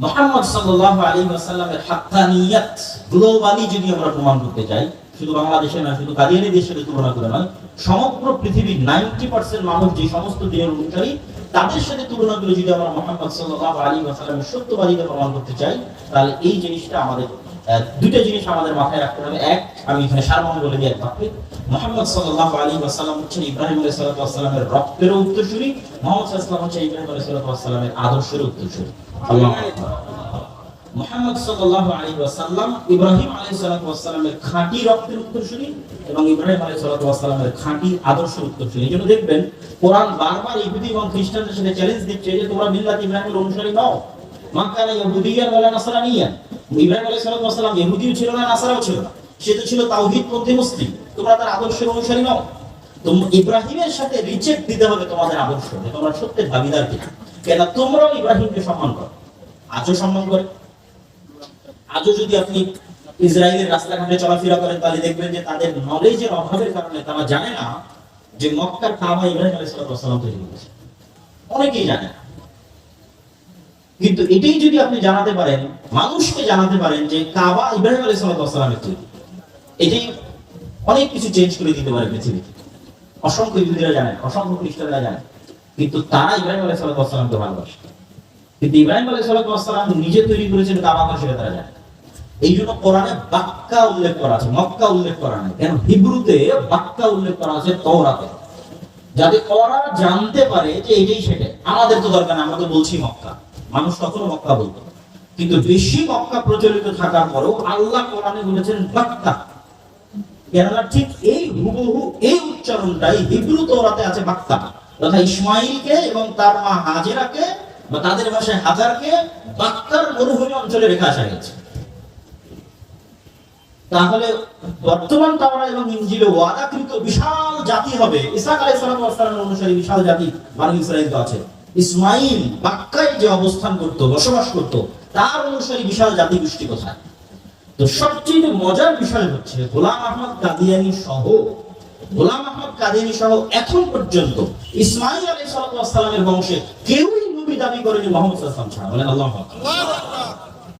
মুহাম্মদ সাল্লাল্লাহু আলাইহি ওয়াসাল্লামের হাক্কানিয়াত গ্লোবালি যদি আমরা প্রমাণ করতে চাই, শুধু বাংলাদেশে না, শুধু কাদিয়ানী দেশের সাথে তুলনা করে নয়, সমগ্র পৃথিবীর 90% মানুষ যে সমস্ত দিনের অনুসারী তাদের সাথে তুলনা করে যদি আমরা মুহাম্মদ সাল্লাল্লাহু আলাইহি ওয়াসাল্লামের সত্যবাদিতা প্রমাণ করতে চাই, তাহলে এই জিনিসটা আমাদের দুটো জিনিস আমাদের মাথায় রাখতে হবে। এক, আমি এখানে সারমর্ম বলে দিই এক বাক্যে, মুহাম্মদ সাল্লাল্লাহু আলাইহি ওয়াসাল্লাম হচ্ছেন ইব্রাহিম আলাইহিস সালাতু ওয়াস সালামের রক্তের উত্তরসূরি, মুহাম্মদ সাল্লাল্লাহু আলাইহি ওয়াসাল্লাম হচ্ছেন ইব্রাহিম আলাইহিস সালাতু ওয়াস সালামের আদর্শের উত্তরসূরি। আল্লাহু আকবার। মুহাম্মদ সাল্লাল্লাহু আলাইহি ওয়াসাল্লাম ইব্রাহিম আলাইহিস সালাতু ওয়াস সালামের খাঁটি রক্তের উত্তরসূরি এবং ইব্রাহিম আলাইহিস সালাতু ওয়াস সালামের খাঁটি আদর্শের উত্তরসূরি। এজন্য দেখবেন কোরআন বারবার ইহুদি এবং খ্রিস্টানদের সাথে চ্যালেঞ্জ দিচ্ছে যে তোমরা মিল্লাত ইব্রাহিমের অনুসারী নও। মা কানা ইহুদিয়ান ওয়ালা নাসরানিয়ান। ইব্রাহিম আলাইহিস সালাতু ওয়াস সালাম ইহুদিও ছিল না, নাসারাও ছিল না, সে তো ছিল তাওহীদপন্থী মুসলিম। তোমরা তার আদর্শের অনুসারী নও। তোমরা ইব্রাহিমের সাথে রিজেক্ট দিতে হবে তোমাদের আদর্শ, তোমরা সত্যের ভাগীদার কিনা। কেন তোমরাও ইব্রাহিমকে সম্মান করো, আজও সম্মান করে। আজও যদি আপনি ইসরায়েলের রাস্তাঘাটে চলাফেরা করেন তাহলে দেখবেন যে তাদের নলেজের অভাবের কারণে তারা জানে না যে মক্কার কাবা ইব্রাহিম আলাইহিস সালাম তৈরি করেছে। অনেকেই জানে না। কিন্তু এটাই যদি আপনি জানাতে পারেন, মানুষকে জানাতে পারেন যে কাবা ইব্রাহিম আলাইহিস সালামের তৈরি, এটাই অনেক কিছু চেঞ্জ করে দিতে পারে পৃথিবীতে। অসংখ্য ইহুদিরা জানেন, অসংখ্য খ্রিস্টানরা জানেন, কিন্তু তারা ইব্রাহিম আলাইহিস সালামকে ভালোবাসে। কিন্তু ইব্রাহিম আলাইহিস সালাম নিজে তৈরি করেছেন কাবা, সেটা তারা জানে। এই জন্য কোরআনে বাক্কা উল্লেখ করা আছে, মক্কা উল্লেখ করা নাই। কেন? হিব্রুতে বাক্কা উল্লেখ করা আছে তওরাতে, যাতে ওরা জানতে পারে যে এটাই সেটা। আমাদের তো দরকার না, আমরা তো বলছি মক্কা, মানুষ তখনও মক্কা বলতো। কিন্তু বেশি মক্কা প্রচলিত থাকার পরেও আল্লাহ কোরআনে বলেছেন বাক্কা। কেননা ঠিক এই হুবহু এই উচ্চারণটাই হিব্রু তওরাতে আছে বাক্কা, তথা ইসমাঈলকে এবং তার মা হাজেরাকে বা তাদের ভাষায় হাজারকে বাক্কার মরুভূমি অঞ্চলে রেখে আসা হয়েছে। তাহলে বর্তমান তাওরাত এবং ইনজিলে ওয়াদাকৃত বিশাল জাতি হবে, ইসহাক আলাইহিস সালামের অনুসারী বিশাল জাতি বনি ইসরাঈল তো আছে। ইসমাঈল বাক্কায় যে অবস্থান করত, বসবাস করত, তার অনুসারী বিশাল জাতি গোষ্ঠী কোথায়? তো সবচেয়ে মজার বিষয় হচ্ছে গোলাম আহমদ কাদিয়ানী সহ এখন পর্যন্ত ইসমাঈল আলাইহিস সালামের বংশে কেউই নবী দাবি করেনি মুহাম্মদ সাল্লাল্লাহু আলাইহি ওয়াসাল্লাম ছাড়া। বলেন আল্লাহু আকবার।